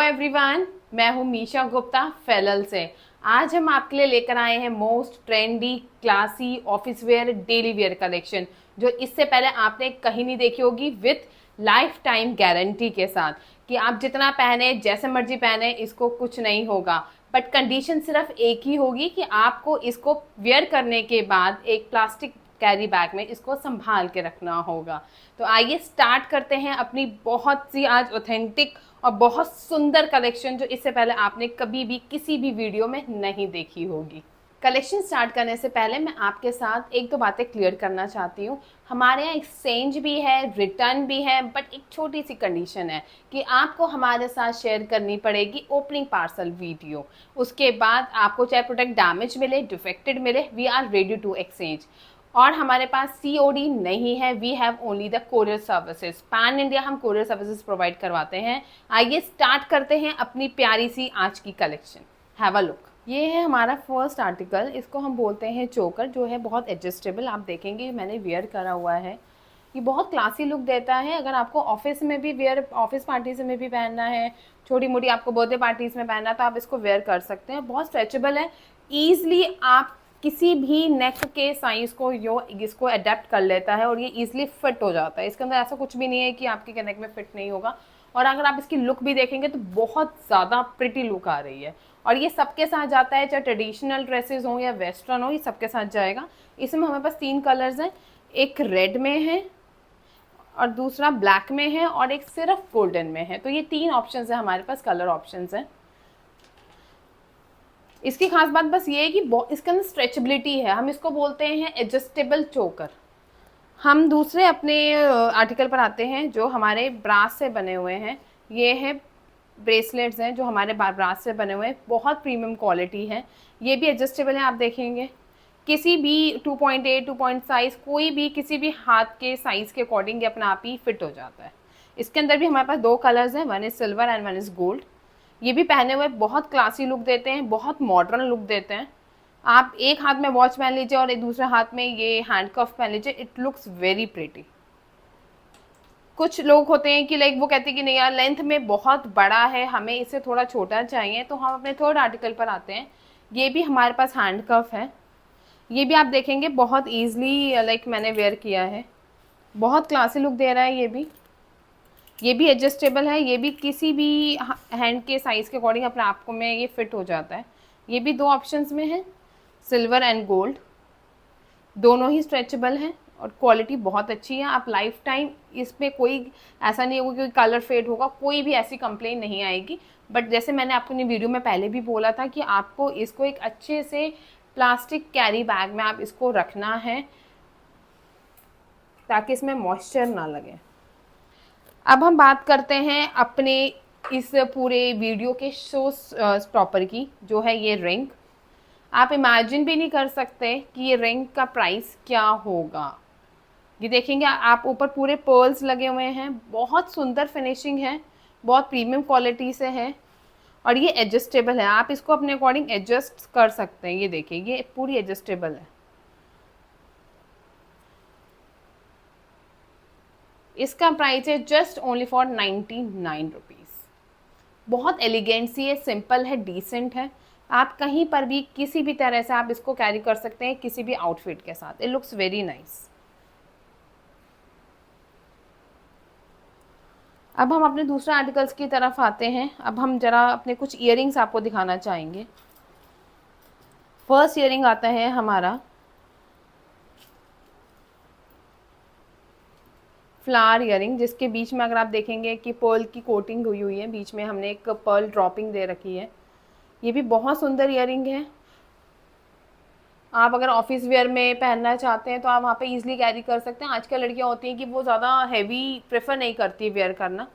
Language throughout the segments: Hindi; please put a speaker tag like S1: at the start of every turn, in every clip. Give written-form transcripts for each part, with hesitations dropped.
S1: एवरीवन, मैं हूं मीशा गुप्ता फेलल से। आज हम आपके लिए लेकर आए हैं most trendy, classy, office where, daily wear collection जो इससे पहले आपने कहीं नहीं देखी होगी, विथ लाइफ टाइम गारंटी के साथ कि आप जितना पहने, जैसे मर्जी पहने, इसको कुछ नहीं होगा। बट कंडीशन सिर्फ एक ही होगी कि आपको इसको वेयर करने के बाद एक प्लास्टिक कैरी बैग में इसको संभाल के रखना होगा। तो आइए स्टार्ट करते हैं अपनी बहुत सी आज ऑथेंटिक और बहुत सुंदर कलेक्शन जो इससे पहले आपने कभी भी किसी भी वीडियो में नहीं देखी होगी। कलेक्शन स्टार्ट करने से पहले मैं आपके साथ एक दो बातें क्लियर करना चाहती हूँ। हमारे यहाँ एक्सचेंज भी है, रिटर्न भी है, बट एक छोटी सी कंडीशन है कि आपको हमारे साथ शेयर करनी पड़ेगी ओपनिंग पार्सल वीडियो। उसके बाद आपको चाहे प्रोडक्ट डैमेज मिले, डिफेक्टेड मिले, we are ready to exchange. और हमारे पास COD नहीं है, we have only the courier services. Pan India हम कोरियर सर्विसेज प्रोवाइड करवाते हैं। आइए स्टार्ट करते हैं अपनी प्यारी सी आज की कलेक्शन। Have a look. ये है हमारा फर्स्ट आर्टिकल, इसको हम बोलते हैं चोकर, जो है बहुत एडजस्टेबल। आप देखेंगे मैंने वेयर करा हुआ है, ये बहुत क्लासी लुक देता है। अगर आपको ऑफिस में भी वेयर, ऑफिस पार्टीज में भी पहनना है, छोटी मोटी आपको बर्थडे पार्टीज में पहनना है, तो आप इसको वेयर कर सकते हैं। बहुत स्ट्रेचेबल है, ईजिली आप किसी भी नेक के साइज को इसको अडेप्ट कर लेता है और ये इजीली फिट हो जाता है। इसके अंदर ऐसा कुछ भी नहीं है कि आपके नेक में फिट नहीं होगा। और अगर आप इसकी लुक भी देखेंगे तो बहुत ज़्यादा प्रिटी लुक आ रही है। और ये सबके साथ जाता है, चाहे ट्रेडिशनल ड्रेसेस हो या वेस्टर्न हो, ये सबके साथ जाएगा। इसमें हमारे पास 3 कलर्स हैं, एक रेड में है और दूसरा ब्लैक में है और एक सिर्फ गोल्डन में है। तो ये 3 ऑप्शंस है हमारे पास, कलर ऑप्शंस हैं। इसकी खास बात बस ये है कि इसके अंदर स्ट्रेचेबिलिटी है, हम इसको बोलते हैं एडजस्टेबल चोकर। हम दूसरे अपने आर्टिकल पर आते हैं जो हमारे ब्रास से बने हुए हैं। ये है ब्रेसलेट्स हैं जो हमारे ब्रास से बने हुए हैं, बहुत प्रीमियम क्वालिटी है। ये भी एडजस्टेबल है, आप देखेंगे किसी भी 2.8, 2 साइज, कोई भी किसी भी हाथ के साइज़ के अकॉर्डिंग अपना आप ही फिट हो जाता है। इसके अंदर भी हमारे पास 2 कलर्स हैं, one is silver and one is gold. ये भी पहने हुए बहुत क्लासी लुक देते हैं, बहुत मॉडर्न लुक देते हैं। आप एक हाथ में वॉच पहन लीजिए और एक दूसरे हाथ में ये हैंडकफ पहन लीजिए, इट लुक्स वेरी प्रिटी। कुछ लोग होते हैं कि लाइक वो कहते हैं कि नहीं यार, लेंथ में बहुत बड़ा है, हमें इससे थोड़ा छोटा चाहिए, तो हम अपने थर्ड आर्टिकल पर आते हैं। ये भी हमारे पास हैंडकफ है। ये भी आप देखेंगे बहुत ईजिली लाइक मैंने वेयर किया है, बहुत क्लासी लुक दे रहा है। ये भी एडजस्टेबल है, ये भी किसी भी हैंड के साइज़ के अकॉर्डिंग अपने आप को में ये फिट हो जाता है। ये भी 2 ऑप्शंस में है, सिल्वर एंड गोल्ड, दोनों ही स्ट्रेचेबल हैं और क्वालिटी बहुत अच्छी है। आप लाइफ टाइम इसमें कोई ऐसा नहीं होगा कि कलर फेड होगा, कोई भी ऐसी कंप्लेन नहीं आएगी। बट जैसे मैंने अपनी वीडियो में पहले भी बोला था कि आपको इसको एक अच्छे से प्लास्टिक कैरी बैग में आप इसको रखना है ताकि इसमें मॉइस्चर ना लगे। अब हम बात करते हैं अपने इस पूरे वीडियो के शो स्टॉपर की, जो है ये रिंग। आप इमेजिन भी नहीं कर सकते कि ये रिंग का प्राइस क्या होगा। ये देखेंगे आप, ऊपर पूरे पर्ल्स लगे हुए हैं, बहुत सुंदर फिनिशिंग है, बहुत प्रीमियम क्वालिटी से है और ये एडजस्टेबल है। आप इसको अपने अकॉर्डिंग एडजस्ट कर सकते हैं। ये देखिए, ये पूरी एडजस्टेबल है। इसका प्राइस है जस्ट ओनली फॉर 99 रुपीज़। बहुत एलिगेंट सी है, सिंपल है, डिसेंट है। आप कहीं पर भी किसी भी तरह से आप इसको कैरी कर सकते हैं, किसी भी आउटफिट के साथ। It looks very nice. अब हम अपने दूसरे आर्टिकल्स की तरफ आते हैं। अब हम जरा अपने कुछ इयररिंग्स आपको दिखाना चाहेंगे। फर्स्ट इयररिंग आता है हमारा फ्लावर इयररिंग, जिसके बीच में अगर आप देखेंगे कि पर्ल की कोटिंग हुई हुई है, बीच में हमने एक पर्ल ड्रॉपिंग दे रखी है। ये भी बहुत सुंदर इयररिंग है। आप अगर ऑफिस वेयर में पहनना चाहते हैं तो आप वहाँ पे इजीली कैरी कर सकते हैं। आजकल लड़कियाँ होती हैं कि वो ज़्यादा हैवी प्रेफर नहीं करती वेयर करना,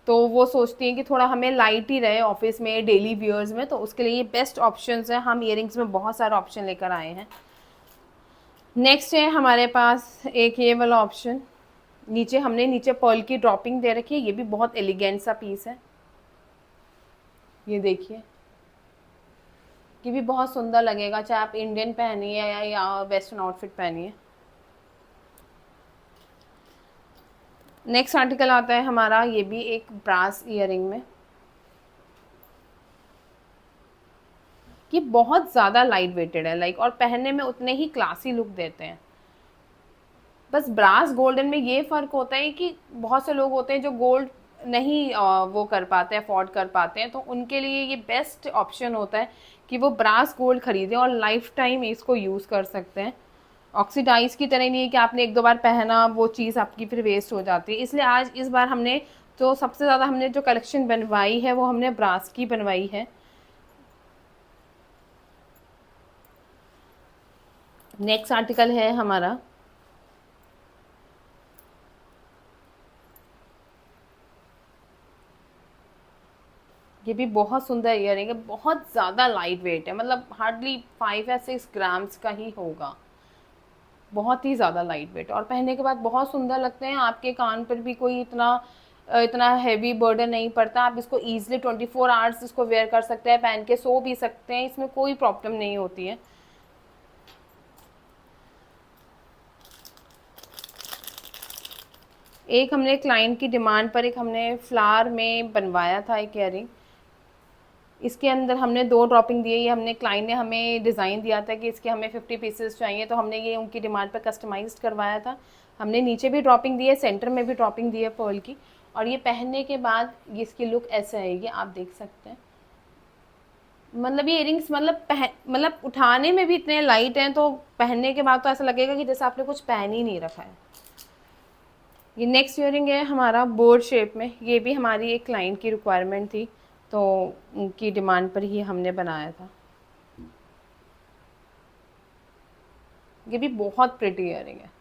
S1: तो वो सोचती हैं कि थोड़ा हमें लाइट ही रहे ऑफिस में, डेली वेयर्स में, तो उसके लिए ये बेस्ट ऑप्शंस हैं। हम इयररिंग्स में बहुत सारे ऑप्शन लेकर आए हैं। नेक्स्ट है हमारे पास एक ये वाला ऑप्शन, नीचे पर्ल की ड्रॉपिंग दे रखी है। ये भी बहुत एलिगेंट सा पीस है। ये देखिए, ये भी बहुत सुंदर लगेगा, चाहे आप इंडियन पहनिए या वेस्टर्न आउटफिट पहनिए। नेक्स्ट आर्टिकल आता है हमारा, ये भी एक ब्रास इयररिंग में। ये बहुत ज़्यादा लाइट वेटेड है लाइक, और पहनने में उतने ही क्लासी लुक देते हैं। बस ब्रास गोल्डन में ये फ़र्क होता है कि बहुत से लोग होते हैं जो गोल्ड नहीं वो कर पाते हैं, अफोर्ड कर पाते हैं, तो उनके लिए ये बेस्ट ऑप्शन होता है कि वो ब्रास गोल्ड खरीदें और लाइफ टाइम इसको यूज़ कर सकते हैं। ऑक्सीडाइज की तरह नहीं है कि आपने एक दो बार पहना वो चीज़ आपकी फिर वेस्ट हो जाती है। इसलिए आज इस बार हमने तो सबसे ज़्यादा हमने जो कलेक्शन बनवाई है वो हमने ब्रास की बनवाई है। नेक्स्ट आर्टिकल है हमारा ये भी बहुत सुंदर इयरिंग है, बहुत ज़्यादा लाइट वेट है, मतलब हार्डली 5 या 6 ग्राम्स का ही होगा, बहुत ही ज़्यादा लाइट वेट और पहनने के बाद बहुत सुंदर लगते हैं। आपके कान पर भी कोई इतना हैवी बर्डन नहीं पड़ता। आप इसको ईजिली 24 आवर्स इसको वेयर कर सकते हैं, पहन के सो भी सकते हैं, इसमें कोई प्रॉब्लम नहीं होती है। एक हमने क्लाइंट की डिमांड पर एक हमने फ्लावर में बनवाया था एक इयरिंग। इसके अंदर हमने 2 ड्रॉपिंग दिए। ये हमने क्लाइंट ने हमें डिज़ाइन दिया था कि इसके हमें 50 पीसेस चाहिए, तो हमने ये उनकी डिमांड पर कस्टमाइज्ड करवाया था। हमने नीचे भी ड्रॉपिंग दी है, सेंटर में भी ड्रॉपिंग दी है पर्ल की, और ये पहनने के बाद ये इसकी लुक ऐसे आएगी, आप देख सकते हैं। मतलब ये इयरिंग्स मतलब उठाने में भी इतने लाइट हैं, तो पहनने के बाद तो ऐसा लगेगा कि जैसे आपने कुछ पहन ही नहीं रखा है। ये नेक्स्ट इयरिंग है हमारा बोर्ड शेप में। ये भी हमारी एक क्लाइंट की रिक्वायरमेंट थी, तो उनकी डिमांड पर ही हमने बनाया था। ये भी बहुत प्रिटी इयरिंग है।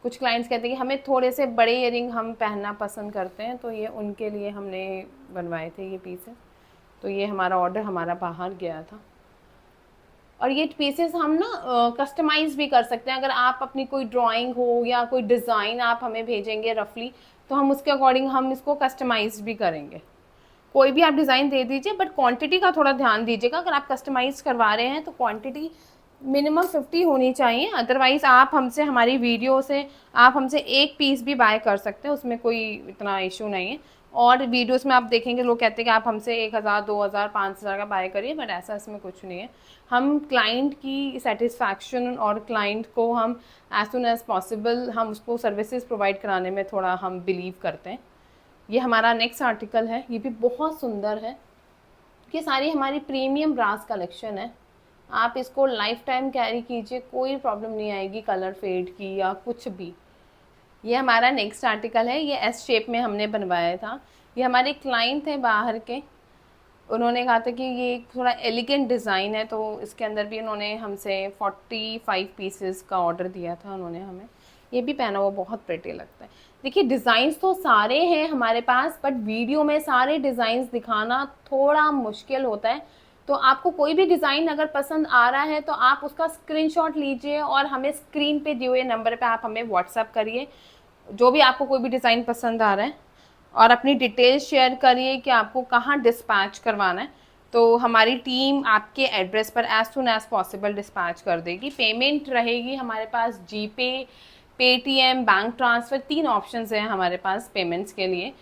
S1: कुछ क्लाइंट्स कहते हैं कि हमें थोड़े से बड़े इयरिंग हम पहनना पसंद करते हैं, तो ये उनके लिए हमने बनवाए थे ये पीसेस। तो ये हमारा ऑर्डर हमारा बाहर गया था, और ये पीसेस हम ना कस्टमाइज़ भी कर सकते हैं। अगर आप अपनी कोई ड्राइंग हो या कोई डिज़ाइन आप हमें भेजेंगे रफली, तो हम उसके अकॉर्डिंग हम इसको कस्टमाइज़ भी करेंगे। कोई भी आप डिज़ाइन दे दीजिए, बट क्वांटिटी का थोड़ा ध्यान दीजिएगा। अगर आप कस्टमाइज़ करवा रहे हैं तो क्वांटिटी मिनिमम 50 होनी चाहिए, अदरवाइज़ आप हमसे हमारी वीडियो से आप हमसे एक पीस भी बाय कर सकते हैं, उसमें कोई इतना इशू नहीं है। और वीडियोस में आप देखेंगे लोग कहते हैं कि आप हमसे 1000, 2000, 5000 का बाय करिए, बट ऐसा इसमें कुछ नहीं है। हम क्लाइंट की सेटिस्फैक्शन और क्लाइंट को हम एज सुन एज पॉसिबल हम उसको सर्विसेज प्रोवाइड कराने में थोड़ा हम बिलीव करते हैं। ये हमारा नेक्स्ट आर्टिकल है, ये भी बहुत सुंदर है। ये सारी हमारी प्रीमियम ब्रास कलेक्शन है। आप इसको लाइफ टाइम कैरी कीजिए, कोई प्रॉब्लम नहीं आएगी कलर फेड की या कुछ भी। ये हमारा नेक्स्ट आर्टिकल है, ये एस शेप में हमने बनवाया था। ये हमारे क्लाइंट थे बाहर के, उन्होंने कहा था कि ये थोड़ा एलिगेंट डिज़ाइन है, तो इसके अंदर भी उन्होंने हमसे 45 पीसेस का ऑर्डर दिया था उन्होंने हमें। ये भी पहना हुआ बहुत प्रिटी लगता है। देखिए डिज़ाइंस तो सारे हैं हमारे पास, बट वीडियो में सारे डिज़ाइंस दिखाना थोड़ा मुश्किल होता है। तो आपको कोई भी डिज़ाइन अगर पसंद आ रहा है तो आप उसका स्क्रीनशॉट लीजिए और हमें स्क्रीन पे दिए हुए नंबर पे आप हमें व्हाट्सअप करिए, जो भी आपको कोई भी डिज़ाइन पसंद आ रहा है, और अपनी डिटेल्स शेयर करिए कि आपको कहाँ डिस्पैच करवाना है। तो हमारी टीम आपके एड्रेस पर as soon as possible dispatch कर देगी। पेमेंट रहेगी हमारे पास GPay, Paytm, bank transfer, 3 options हैं हमारे पास पेमेंट्स के लिए।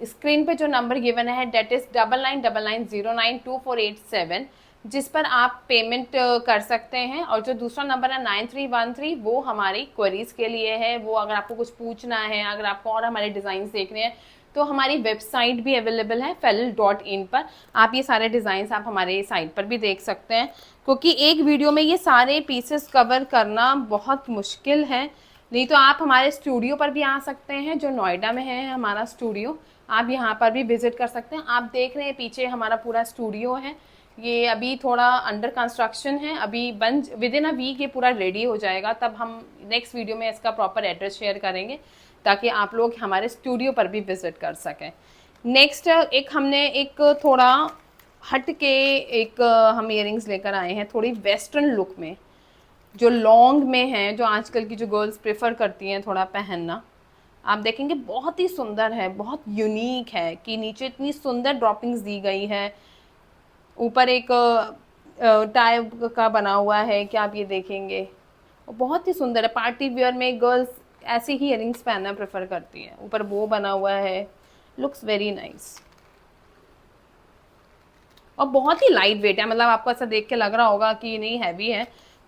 S1: स्क्रीन पे जो नंबर गिवन है डेट इज़ 9999092487, जिस पर आप पेमेंट कर सकते हैं। और जो दूसरा नंबर है 9313, वो हमारी क्वेरीज़ के लिए है। वो अगर आपको कुछ पूछना है, अगर आपको और हमारे डिज़ाइन देखने हैं, तो हमारी वेबसाइट भी अवेलेबल है felil.in पर। आप ये सारे डिज़ाइंस आप हमारे साइट पर भी देख सकते हैं, क्योंकि एक वीडियो में ये सारे पीसेस कवर करना बहुत मुश्किल है। नहीं तो आप हमारे स्टूडियो पर भी आ सकते हैं, जो नोएडा में है हमारा स्टूडियो, आप यहाँ पर भी विजिट कर सकते हैं। आप देख रहे हैं पीछे हमारा पूरा स्टूडियो है। ये अभी थोड़ा अंडर कंस्ट्रक्शन है, अभी बन विदिन अ वीक ये पूरा रेडी हो जाएगा, तब हम नेक्स्ट वीडियो में इसका प्रॉपर एड्रेस शेयर करेंगे, ताकि आप लोग हमारे स्टूडियो पर भी विजिट कर सकें। नेक्स्ट एक हमने एक थोड़ा हट के एक हम इयरिंग्स लेकर आए हैं, थोड़ी वेस्टर्न लुक में, जो लॉन्ग में है, जो आजकल की जो गर्ल्स प्रेफर करती हैं थोड़ा पहनना। आप देखेंगे बहुत ही सुंदर है, बहुत यूनिक है कि नीचे इतनी सुंदर ड्रॉपिंग्स दी गई है, ऊपर एक टाई का बना हुआ है कि आप ये देखेंगे बहुत ही सुंदर है। पार्टी वियर में गर्ल्स ऐसे ही इयरिंग्स पहनना प्रेफर करती हैं। ऊपर बो बना हुआ है, लुक्स वेरी नाइस। और बहुत ही लाइट वेट है, मतलब आपको ऐसा देख के लग रहा होगा कि नहीं हैवी है,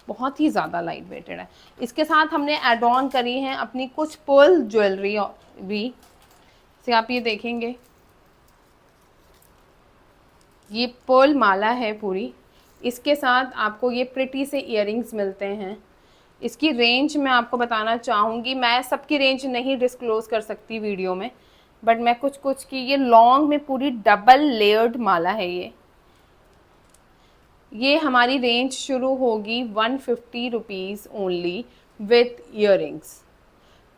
S1: बहुत ही ज़्यादा लाइट वेटेड है। इसके साथ हमने एड ऑन करी है अपनी कुछ पर्ल ज्वेलरी भी, से आप ये देखेंगे ये पर्ल माला है पूरी। इसके साथ आपको ये प्रिटी से इयररिंग्स मिलते हैं। इसकी रेंज मैं आपको बताना चाहूँगी, मैं सबकी रेंज नहीं डिस्क्लोज़ कर सकती वीडियो में, बट मैं कुछ कुछ की, ये लॉन्ग में पूरी डबल लेयर्ड माला है ये हमारी रेंज शुरू होगी 150 रुपीज़ ओनली विथ इयररिंग्स।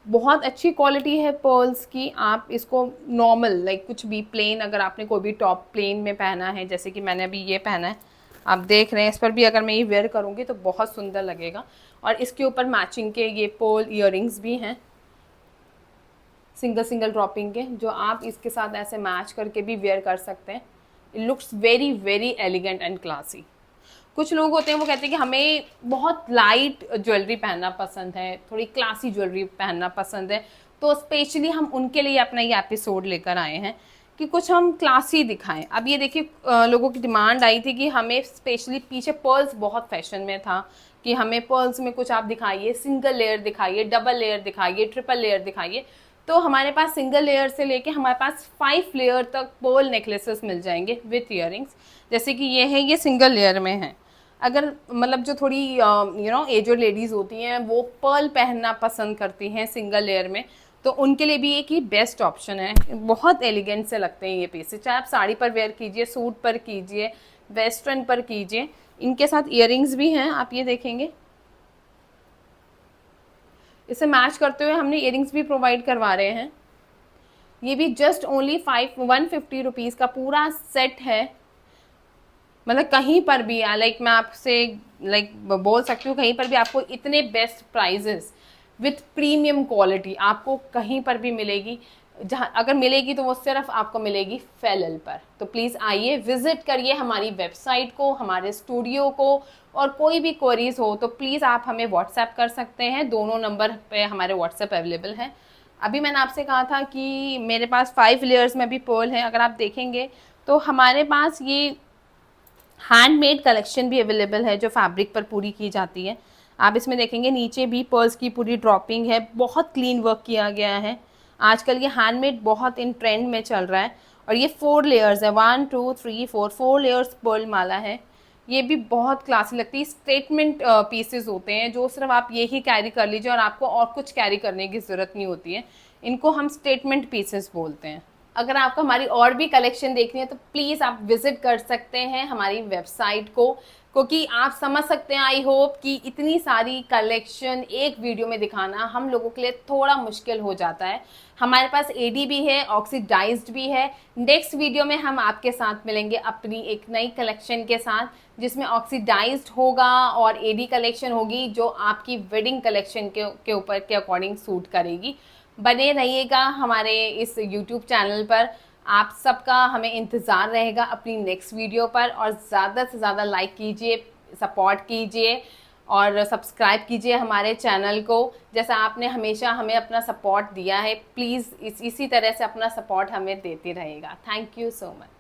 S1: बहुत अच्छी क्वालिटी है पर्ल्स की। आप इसको नॉर्मल लाइक कुछ भी प्लेन, अगर आपने कोई भी टॉप प्लेन में पहना है, जैसे कि मैंने अभी ये पहना है, आप देख रहे हैं, इस पर भी अगर मैं ये वेयर करूँगी तो बहुत सुंदर लगेगा। और इसके ऊपर मैचिंग के ये पर्ल इयररिंग्स भी हैं, सिंगल सिंगल ड्रॉपिंग के, जो आप इसके साथ ऐसे मैच करके भी वेयर कर सकते हैं। It looks very very elegant and classy. कुछ लोग होते हैं वो कहते हैं कि हमें बहुत लाइट ज्वेलरी पहनना पसंद है, थोड़ी क्लासी ज्वेलरी पहनना पसंद है, तो स्पेशली हम उनके लिए अपना ये एपिसोड लेकर आए हैं कि कुछ हम क्लासी दिखाएं। अब ये देखिए लोगों की डिमांड आई थी कि हमें स्पेशली, पीछे पर्ल्स बहुत फैशन में था कि हमें पर्ल्स में कुछ आप दिखाइए, सिंगल लेयर दिखाइए, डबल लेयर दिखाइए, ट्रिपल लेयर दिखाइए। तो हमारे पास सिंगल लेयर से लेके हमारे पास 5 लेयर तक पर्ल नेकलेसेस मिल जाएंगे विथ इयररिंग्स। जैसे कि ये है, ये सिंगल लेयर में है। अगर मतलब जो थोड़ी एजड लेडीज़ होती हैं वो पर्ल पहनना पसंद करती हैं सिंगल लेयर में, तो उनके लिए भी एक ही बेस्ट ऑप्शन है। बहुत एलिगेंट से लगते हैं ये पीसेस, चाहे आप साड़ी पर वेयर कीजिए, सूट पर कीजिए, वेस्टर्न पर कीजिए। इनके साथ इयररिंग्स भी हैं, आप ये देखेंगे। इसे मैच करते हुए हमने इयररिंग्स भी प्रोवाइड करवा रहे हैं। ये भी जस्ट ओनली 150 रुपीज़ का पूरा सेट है। मतलब कहीं पर भी लाइक मैं आपसे लाइक बोल सकती हूँ, कहीं पर भी आपको इतने best prices with premium quality आपको कहीं पर भी मिलेगी। जहाँ अगर मिलेगी तो वो सिर्फ आपको मिलेगी फेलल पर। तो प्लीज़ आइए, विजिट करिए हमारी वेबसाइट को, हमारे स्टूडियो को, और कोई भी क्वेरीज हो तो प्लीज़ आप हमें व्हाट्सएप कर सकते हैं। दोनों नंबर पे हमारे व्हाट्सएप अवेलेबल है। अभी मैंने आपसे कहा था कि मेरे पास 5 लेयर्स में भी पर्ल है। अगर आप देखेंगे तो हमारे पास ये हैंडमेड कलेक्शन भी अवेलेबल है जो फैब्रिक पर पूरी की जाती है। आप इसमें देखेंगे नीचे भी पर्ल्स की पूरी ड्रॉपिंग है, बहुत क्लीन वर्क किया गया है। आजकल ये हैंडमेड बहुत इन ट्रेंड में चल रहा है। और ये 4 लेयर्स है, 1 2 3 4 लेयर्स पर्ल माला है। ये भी बहुत क्लासी लगती है। स्टेटमेंट पीसेस होते हैं जो सिर्फ आप ये ही कैरी कर लीजिए और आपको और कुछ कैरी करने की ज़रूरत नहीं होती है। इनको हम स्टेटमेंट पीसेस बोलते हैं। अगर आपको हमारी और भी कलेक्शन देखनी है तो प्लीज़ आप विजिट कर सकते हैं हमारी वेबसाइट को, क्योंकि आप समझ सकते हैं आई होप कि इतनी सारी कलेक्शन एक वीडियो में दिखाना हम लोगों के लिए थोड़ा मुश्किल हो जाता है। हमारे पास एडी भी है, ऑक्सीडाइज्ड भी है। नेक्स्ट वीडियो में हम आपके साथ मिलेंगे अपनी एक नई कलेक्शन के साथ, जिसमें ऑक्सीडाइज्ड होगा और एडी कलेक्शन होगी जो आपकी वेडिंग कलेक्शन के ऊपर के अकॉर्डिंग सूट करेगी। बने रहिएगा हमारे इस YouTube चैनल पर। आप सबका हमें इंतज़ार रहेगा अपनी नेक्स्ट वीडियो पर। और ज़्यादा से ज़्यादा लाइक कीजिए, सपोर्ट कीजिए और सब्सक्राइब कीजिए हमारे चैनल को। जैसा आपने हमेशा हमें अपना सपोर्ट दिया है, प्लीज़ इसी तरह से अपना सपोर्ट हमें देते रहेगा। Thank you so much.